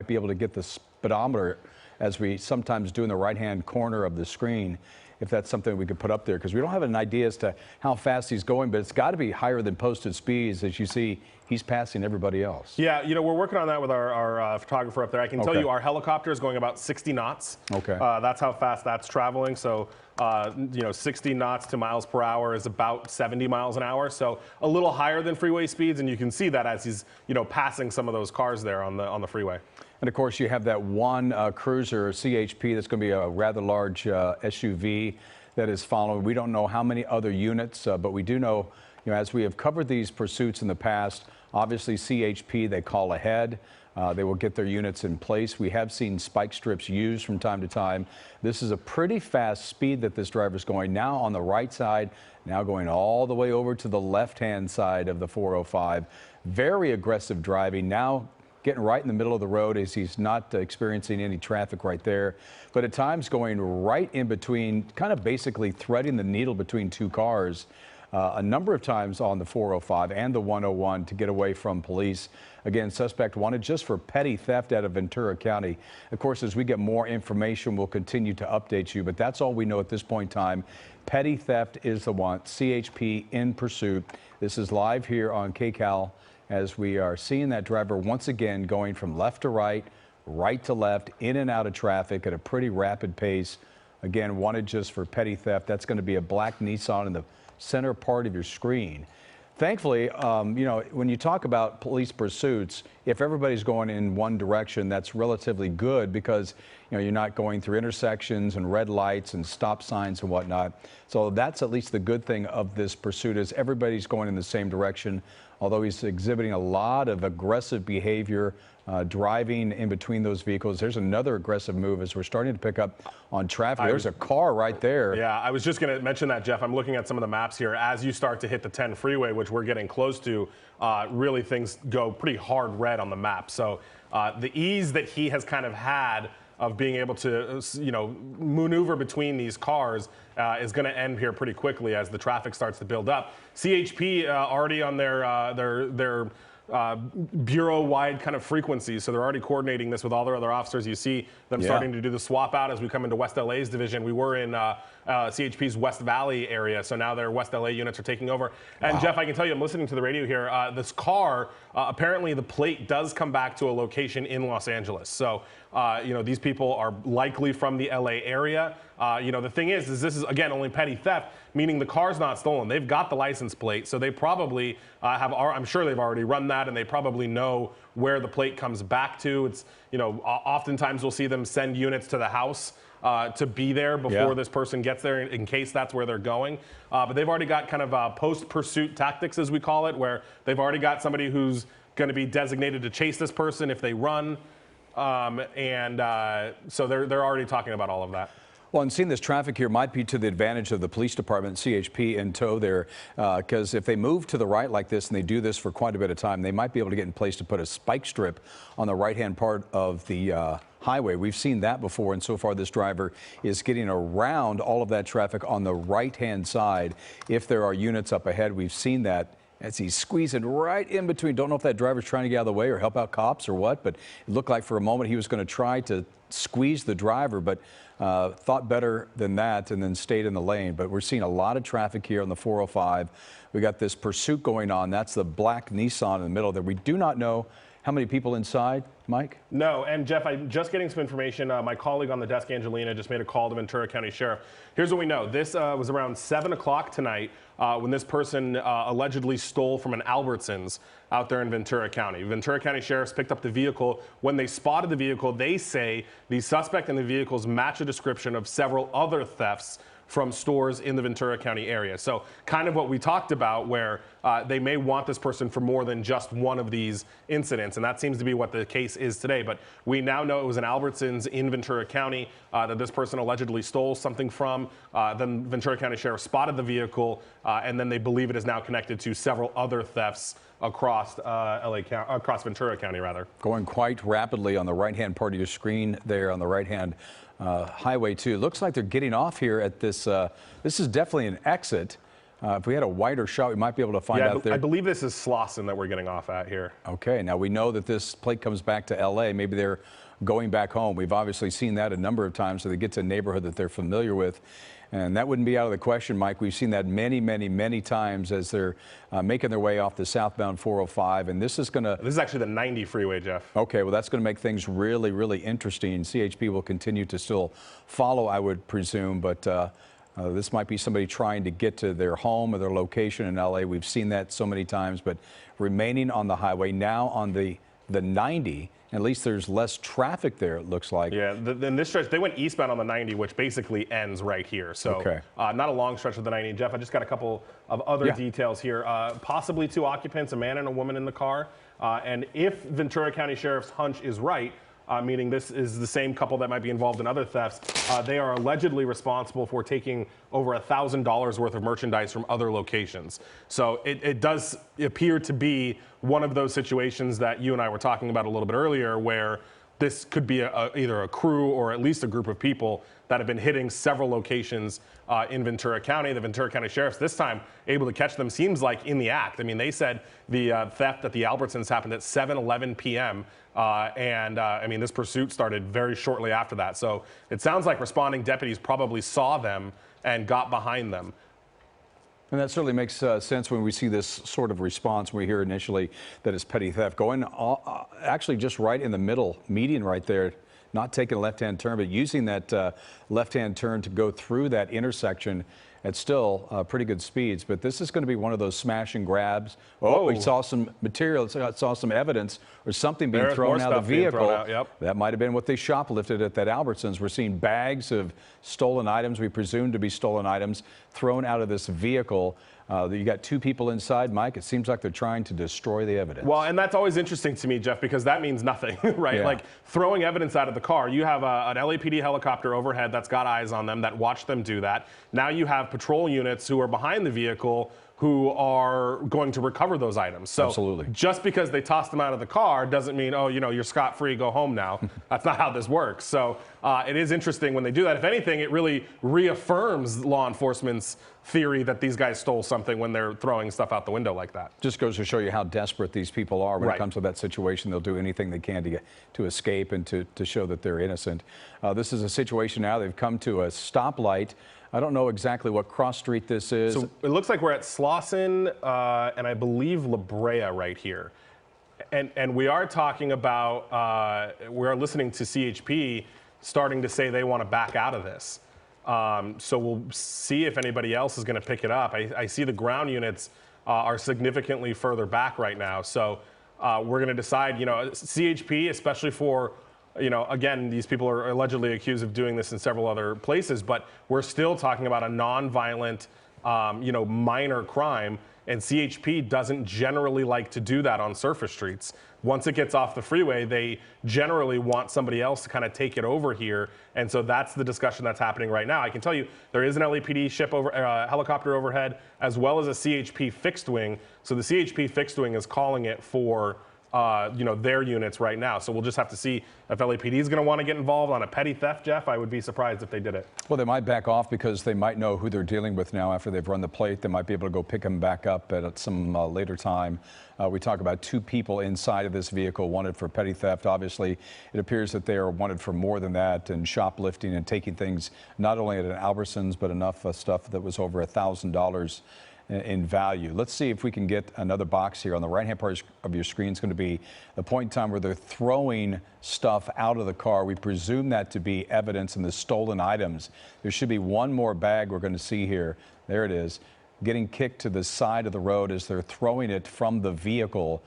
be able to get the speedometer as we sometimes do in the right-hand corner of the screen, if that's something we could put up there, because we don't have an idea as to how fast he's going, but it's got to be higher than posted speeds. As you see, he's passing everybody else. Yeah, you know, we're working on that with our photographer up there. I can tell you our helicopter is going about 60 knots. Okay. That's how fast that's traveling. So, you know, 60 knots to miles per hour is about 70 miles an hour. So a little higher than freeway speeds, and you can see that as he's, you know, passing some of those cars there on the freeway. And of course, you have that one cruiser, CHP, that's going to be a rather large SUV that is following. We don't know how many other units, but we do know, you know, as we have covered these pursuits in the past, obviously CHP, they call ahead. They will get their units in place. We have seen spike strips used from time to time. This is a pretty fast speed that this driver is going now on the right side, now going all the way over to the left-hand side of the 405. Very aggressive driving now, getting right in the middle of the road as he's not experiencing any traffic right there, but at times going right in between, kind of basically threading the needle between two cars a number of times on the 405 and the 101 to get away from police. Again, suspect wanted just for petty theft out of Ventura County. Of course, as we get more information, we'll continue to update you, but that's all we know at this point in time. Petty theft is the one. CHP in pursuit. This is live here on KCAL, as we are seeing that driver once again going from left to right, right to left, in and out of traffic at a pretty rapid pace. Again, wanted just for petty theft. That's going to be a black Nissan in the center part of your screen. Thankfully, you know, when you talk about police pursuits, if everybody's going in one direction, that's relatively good because, you know, you're not going through intersections and red lights and stop signs and whatnot. So that's at least the good thing of this pursuit is everybody's going in the same direction, although he's exhibiting a lot of aggressive behavior, driving in between those vehicles. There's another aggressive move as we're starting to pick up on traffic. There's a car right there. Yeah, I was just going to mention that, Jeff. I'm looking at some of the maps here. As you start to hit the 10 freeway, which we're getting close to, really things go pretty hard red on the map. So the ease that he has kind of had of being able to, you know, maneuver between these cars is going to end here pretty quickly as the traffic starts to build up. CHP already on their bureau-wide kind of frequencies, so they're already coordinating this with all their other officers. You see them starting to do the swap out as we come into West LA's division. We were in CHP's West Valley area, so now their West LA units are taking over. And Jeff, I can tell you, I'm listening to the radio here. This car, apparently the plate does come back to a location in Los Angeles. So, you know, these people are likely from the LA area. You know, the thing is this is, again, only petty theft, meaning the car's not stolen. They've got the license plate, so they probably I'm sure they've already run that, and they probably know where the plate comes back to. It's, you know, oftentimes we'll see them send units to the house to be there before this person gets there in case that's where they're going. But they've already got kind of post-pursuit tactics, as we call it, where they've already got somebody who's going to be designated to chase this person if they run. So they're already talking about all of that. Well, and seeing this traffic here might be to the advantage of the police department, CHP in tow there, because if they move to the right like this and they do this for quite a bit of time, they might be able to get in place to put a spike strip on the right-hand part of the highway. We've seen that before, and so far this driver is getting around all of that traffic on the right-hand side. If there are units up ahead, we've seen that as he's squeezing right in between. Don't know if that driver's trying to get out of the way or help out cops or what, but it looked like for a moment he was going to try to squeeze the driver, but thought better than that and then stayed in the lane. But we're seeing a lot of traffic here on the 405. We got this pursuit going on. That's the black Nissan in the middle there. We do not know how many people inside, Mike? No, and Jeff, I'm just getting some information. My colleague on the desk, Angelina, just made a call to Ventura County Sheriff. Here's what we know. This was around 7 o'clock tonight when this person allegedly stole from an Albertsons out there in Ventura County. Ventura County Sheriffs picked up the vehicle. When they spotted the vehicle, they say the suspect and the vehicles match a description of several other thefts from stores in the Ventura County area. So kind of what we talked about, where they may want this person for more than just one of these incidents, and that seems to be what the case is today. But we now know it was an Albertsons in Ventura County that this person allegedly stole something from. Then Ventura County Sheriff spotted the vehicle, and then they believe it is now connected to several other thefts across across Ventura County, rather. Going quite rapidly on the right-hand part of your screen there on the right-hand highway too. Looks like they're getting off here at this. This is definitely an exit. If we had a wider shot, we might be able to find out there. I believe this is Slauson that we're getting off at here. Okay, now we know that this plate comes back to L.A. Maybe they're going back home. We've obviously seen that a number of times, so they get to a neighborhood that they're familiar with. And that wouldn't be out of the question, Mike. We've seen that many, many, many times as they're making their way off the southbound 405. And this is going to... This is actually the 90 freeway, Jeff. Okay, well, that's going to make things really, really interesting. CHP will continue to still follow, I would presume, but this might be somebody trying to get to their home or their location in L.A. We've seen that so many times, but remaining on the highway now on the 90, at least there's less traffic there, it looks like. Yeah, in this stretch, they went eastbound on the 90, which basically ends right here. So okay. Not a long stretch of the 90. Jeff, I just got a couple of other details here. Possibly 2 occupants, a man and a woman in the car. And if Ventura County Sheriff's hunch is right, meaning this is the same couple that might be involved in other thefts, they are allegedly responsible for taking over $1,000 worth of merchandise from other locations. So it does appear to be one of those situations that you and I were talking about a little bit earlier, where this could be either a crew or at least a group of people that have been hitting several locations in Ventura County. The Ventura County Sheriff's this time able to catch them, seems like in the act. I mean, they said the theft at the Albertsons happened at 7:11 p.m. I mean, this pursuit started very shortly after that. So it sounds like responding deputies probably saw them and got behind them. And that certainly makes sense when we see this sort of response. We hear initially that it's petty theft. Going actually just right in the middle, median right there, not taking a left-hand turn, but using that left-hand turn to go through that intersection at still pretty good speeds. But this is going to be one of those smash and grabs. Oh, we saw some material, saw some evidence or something being thrown out of the vehicle. That might have been what they shoplifted at that Albertsons. We're seeing bags of stolen items, we presume to be stolen items, thrown out of this vehicle. You got 2 people inside, Mike. It seems like they're trying to destroy the evidence. Well, and that's always interesting to me, Jeff, because that means nothing, right? Yeah. Like throwing evidence out of the car. You have an LAPD helicopter overhead that's got eyes on them that watched them do that. Now you have patrol units who are behind the vehicle who are going to recover those items. So absolutely. Just because they tossed them out of the car doesn't mean, oh, you know, you're scot-free, go home now. That's not how this works. So it is interesting when they do that. If anything, it really reaffirms law enforcement's theory that these guys stole something when they're throwing stuff out the window like that. Just goes to show you how desperate these people are when it comes to that situation. They'll do anything they can to escape and to show that they're innocent. This is a situation now. They've come to a stoplight. I don't know exactly what cross street this is. So it looks like we're at Slauson and I believe La Brea right here. And we are talking about, we're listening to CHP starting to say they want to back out of this. So we'll see if anybody else is going to pick it up. I see the ground units are significantly further back right now. So we're going to decide, you know, CHP, especially for, you know, again, these people are allegedly accused of doing this in several other places, but we're still talking about a non-violent, you know, minor crime. And CHP doesn't generally like to do that on surface streets. Once it gets off the freeway, they generally want somebody else to kind of take it over here. And so that's the discussion that's happening right now. I can tell you there is an LAPD helicopter overhead, as well as a CHP fixed wing. So the CHP fixed wing is calling it for you know, their units right now. So we'll just have to see if LAPD is going to want to get involved on a petty theft, Jeff. I would be surprised if they did it. Well, they might back off because they might know who they're dealing with now after they've run the plate. They might be able to go pick them back up at some later time. We talk about 2 people inside of this vehicle wanted for petty theft. Obviously, it appears that they are wanted for more than that, and shoplifting and taking things not only at an Albertsons, but enough stuff that was over $1,000 in value. Let's see if we can get another box here. On the right-hand part of your screen is going to be the point in time where they're throwing stuff out of the car. We presume that to be evidence in the stolen items. There should be one more bag we're going to see here. There it is, getting kicked to the side of the road as they're throwing it from the vehicle.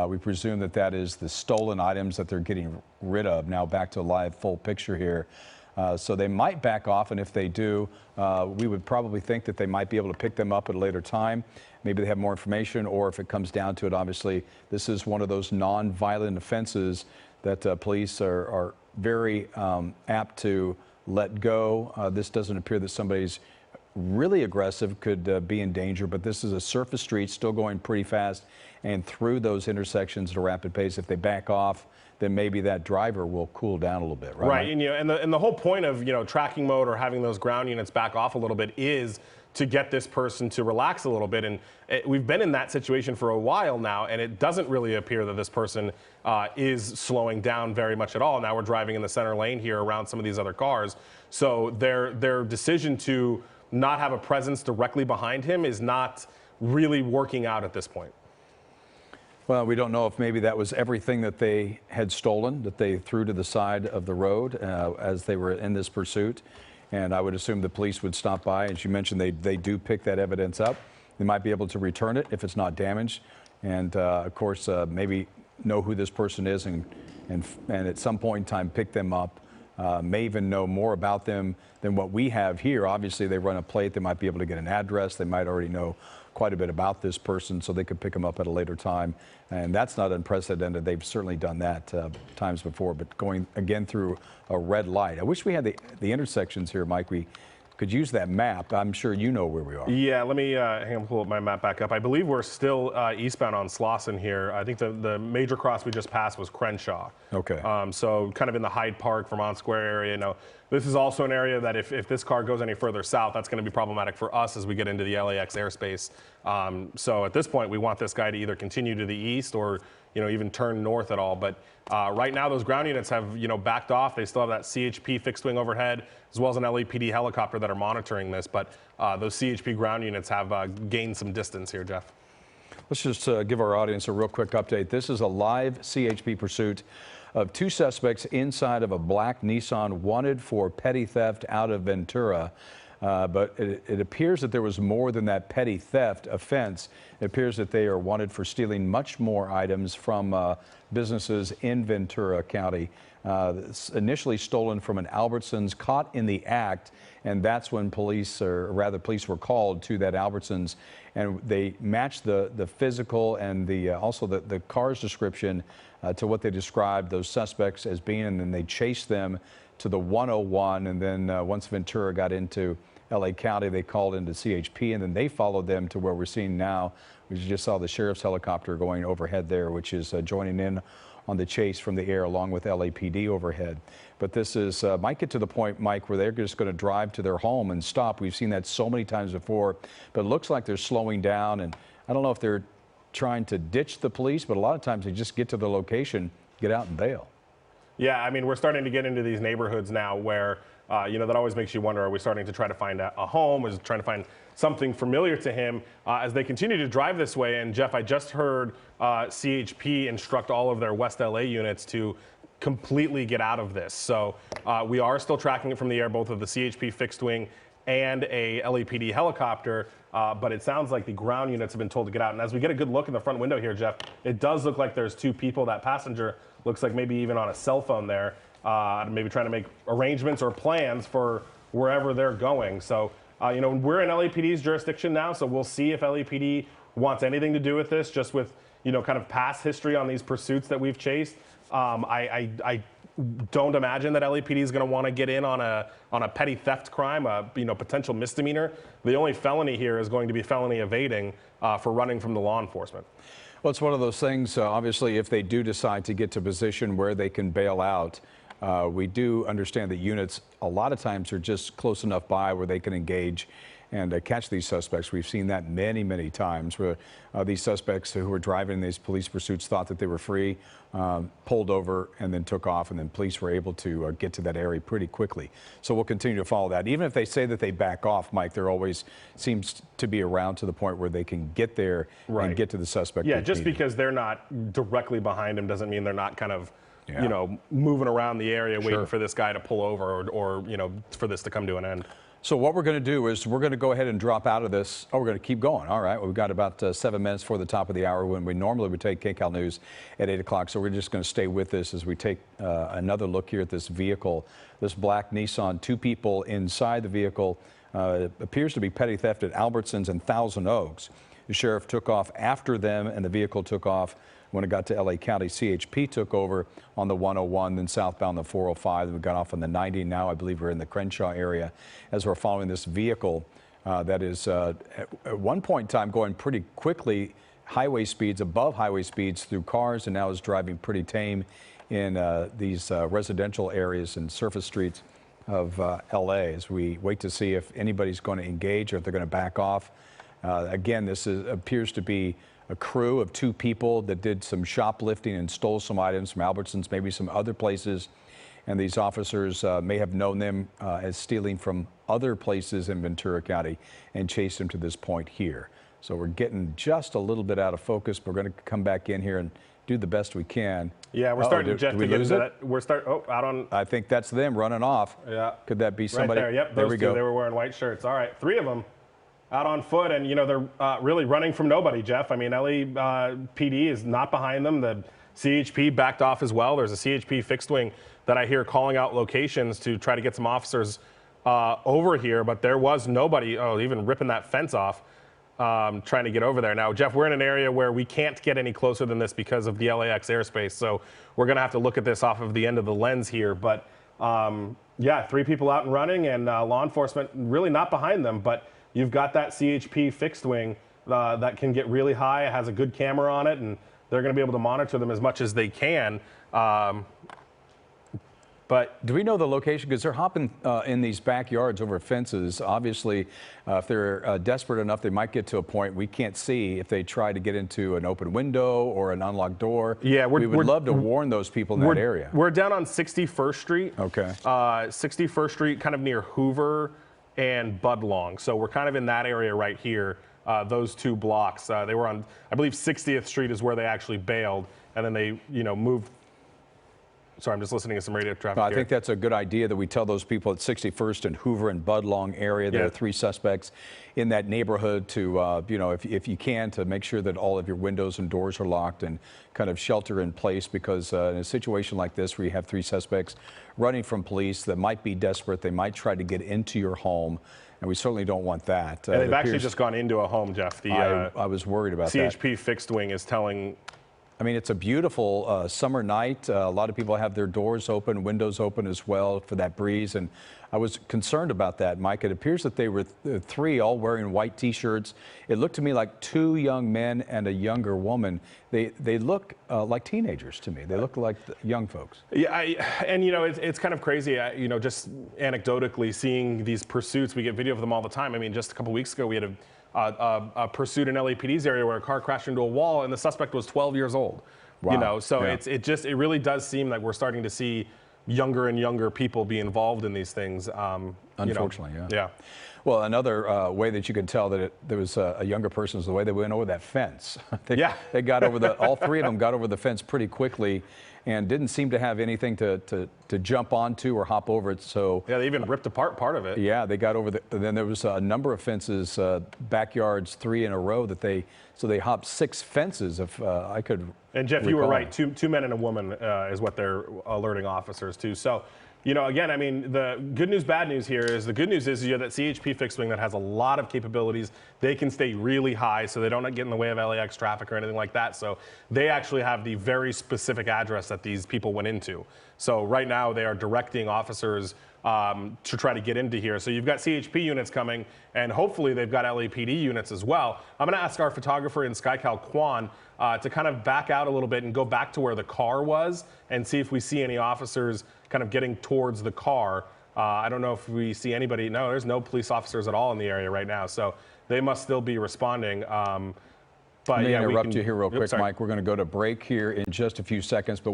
We presume that that is the stolen items that they're getting rid of. Now back to a live full picture here. So they might back off, and if they do, we would probably think that they might be able to pick them up at a later time. Maybe they have more information, or if it comes down to it, obviously, this is one of those non-violent offenses that police are very apt to let go. This doesn't appear that somebody's really aggressive, could be in danger, but this is a surface street still going pretty fast, and through those intersections at a rapid pace. If they back off, then maybe that driver will cool down a little bit, right? Right, and, you know, and the whole point of, you know, tracking mode or having those ground units back off a little bit is to get this person to relax a little bit. And we've been in that situation for a while now, and it doesn't really appear that this person is slowing down very much at all. Now we're driving in the center lane here around some of these other cars. So their decision to not have a presence directly behind him is not really working out at this point. Well, we don't know if maybe that was everything that they had stolen, that they threw to the side of the road as they were in this pursuit. And I would assume the police would stop by. As you mentioned, they do pick that evidence up. They might be able to return it if it's not damaged. And of course, maybe know who this person is and at some point in time pick them up. May even know more about them than what we have here. Obviously, they run a plate. They might be able to get an address. They might already know quite a bit about this person, so they could pick them up at a later time. And that's not unprecedented. They've certainly done that times before, but going again through a red light. I wish we had the intersections here, Mike. We could use that map. I'm sure you know where we are. Yeah, let me hang on, pull my map back up. I believe we're still eastbound on Slauson here. I think the major cross we just passed was Crenshaw. Okay. So kind of in the Hyde Park, Vermont Square area. Now, this is also an area that if this car goes any further south, that's going to be problematic for us as we get into the LAX airspace. So at this point, we want this guy to either continue to the east or even turn north at all. But right now, those ground units have backed off. They still have that CHP fixed wing overhead, as well as an LAPD helicopter that are monitoring this. But those CHP ground units have gained some distance here, Jeff. Let's just give our audience a real quick update. This is a live CHP pursuit of two suspects inside of a black Nissan wanted for petty theft out of Ventura. But it appears that there was more than that petty theft offense. It appears that they are wanted for stealing much more items from businesses in Ventura County. Initially stolen from an Albertsons, caught in the act, and that's when police were called to that Albertsons, and they matched the physical and also the car's description to what they described those suspects as being, and then they chased them to the 101, and then once Ventura got into LA County, they called into CHP, and then they followed them to where we're seeing now. We just saw the sheriff's helicopter going overhead there, which is joining in on the chase from the air along with LAPD overhead. But this is might get to the point, Mike, where they're just going to drive to their home and stop. We've seen that so many times before, but it looks like they're slowing down, and I don't know if they're trying to ditch the police, but a lot of times they just get to the location, get out and bail. Yeah, I mean, we're starting to get into these neighborhoods now where, that always makes you wonder, are we starting to try to find a home? Is trying to find something familiar to him as they continue to drive this way? And Jeff, I just heard CHP instruct all of their West LA units to completely get out of this. So we are still tracking it from the air, both of the CHP fixed wing and a LAPD helicopter. But it sounds like the ground units have been told to get out. And as we get a good look in the front window here, Jeff, it does look like there's two people. That passenger looks like maybe even on a cell phone there, maybe trying to make arrangements or plans for wherever they're going. So, we're in LAPD's jurisdiction now, so we'll see if LAPD wants anything to do with this, just with, kind of past history on these pursuits that we've chased. I don't imagine that LAPD is going to want to get in on a petty theft crime, a potential misdemeanor. The only felony here is going to be felony evading for running from the law enforcement. Well, it's one of those things, obviously, if they do decide to get to a position where they can bail out, we do understand that units a lot of times are just close enough by where they can engage and catch these suspects. We've seen that many, many times where these suspects who were driving these police pursuits thought that they were free, pulled over and then took off, and then police were able to get to that area pretty quickly. So we'll continue to follow that. Even if they say that they back off, Mike, there always seems to be around to the point where they can get there and get to the suspect. Yeah, just because they're not directly behind him doesn't mean they're not kind of moving around the area waiting for this guy to pull over or for this to come to an end. So what we're going to do is we're going to go ahead and drop out of this. Oh, we're going to keep going. All right. Well, we've got about 7 minutes before the top of the hour when we normally would take KCAL News at 8 o'clock. So we're just going to stay with this as we take another look here at this vehicle, this black Nissan. Two people inside the vehicle. Appears to be petty theft at Albertsons and Thousand Oaks. The sheriff took off after them, and the vehicle took off when it got to LA County. CHP took over on the 101, then southbound the 405. Then we got off on the 90. Now I believe we're in the Crenshaw area as we're following this vehicle that is at one point in time going pretty quickly, highway speeds, above highway speeds through cars, and now is driving pretty tame in these residential areas and surface streets. of LA as we wait to see if anybody's going to engage or if they're going to back off. Again, this appears to be a crew of 2 people that did some shoplifting and stole some items from Albertsons, maybe some other places. And these officers may have known them as stealing from other places in Ventura County and chased them to this point here. So we're getting just a little bit out of focus. We're going to come back in here and do the best we can. Yeah, we're starting Jeff, to get into that. We're out on. I think that's them running off. Yeah. Could that be somebody? Right there. Yep. There we go. They were wearing white shirts. All right. 3 of them out on foot, and they're really running from nobody, Jeff. I mean, LAPD is not behind them. The CHP backed off as well. There's a CHP fixed wing that I hear calling out locations to try to get some officers over here, but there was nobody, even ripping that fence off, trying to get over there. Now, Jeff, we're in an area where we can't get any closer than this because of the LAX airspace, so we're going to have to look at this off of the end of the lens here. But, yeah, 3 people out and running, and law enforcement really not behind them, but you've got that CHP fixed wing that can get really high, has a good camera on it, and they're going to be able to monitor them as much as they can. But do we know the location? Because they're hopping in these backyards over fences. Obviously, if they're desperate enough, they might get to a point we can't see if they try to get into an open window or an unlocked door. Yeah, we would love to warn those people in that area. We're down on 61st Street. Okay. 61st Street, kind of near Hoover and Budlong. So we're kind of in that area right here. Those 2 blocks. They were on, I believe, 60th Street is where they actually bailed, and then they, moved. Sorry, I'm just listening to some radio traffic. I think that's a good idea that we tell those people at 61st and Hoover and Budlong area. There are 3 suspects in that neighborhood to, if you can, to make sure that all of your windows and doors are locked and kind of shelter in place, because in a situation like this where you have 3 suspects running from police that might be desperate, they might try to get into your home. And we certainly don't want that. And they've actually just gone into a home, Jeff. I was worried about that. CHP fixed wing is telling. I mean, it's a beautiful summer night. A lot of people have their doors open, windows open as well for that breeze. And I was concerned about that, Mike. It appears that they were 3 all wearing white T-shirts. It looked to me like 2 young men and a younger woman. They look like teenagers to me. They look like young folks. Yeah, it's kind of crazy, just anecdotally seeing these pursuits. We get video of them all the time. I mean, just a couple weeks ago, we had a pursuit in LAPD's area where a car crashed into a wall and the suspect was 12 years old. Wow. So yeah. it really does seem like we're starting to see younger and younger people be involved in these things. Unfortunately, yeah. Yeah. Well, another way that you can tell that there was a younger person is the way they went over that fence. They got over all 3 of them got over the fence pretty quickly and didn't seem to have anything to jump onto or hop over it. So yeah, they even ripped apart part of it. Yeah, they got over then there was a number of fences, backyards, 3 in a row that they hopped 6 fences if I could. And Jeff, recall. you were right. Two men and a woman is what they're alerting officers to. So, again, I mean, the good news, bad news here is the good news is you have that CHP fixed wing that has a lot of capabilities. They can stay really high so they don't get in the way of LAX traffic or anything like that. So they actually have the very specific address that these people went into. So right now they are directing officers to try to get into here. So you've got CHP units coming, and hopefully they've got LAPD units as well. I'm going to ask our photographer in SkyCal, Quan, to kind of back out a little bit and go back to where the car was and see if we see any officers kind of getting towards the car. I don't know if we see anybody. No, there's no police officers at all in the area right now, so they must still be responding. But let me interrupt you here real quick, Mike. We're going to go to break here in just a few seconds, but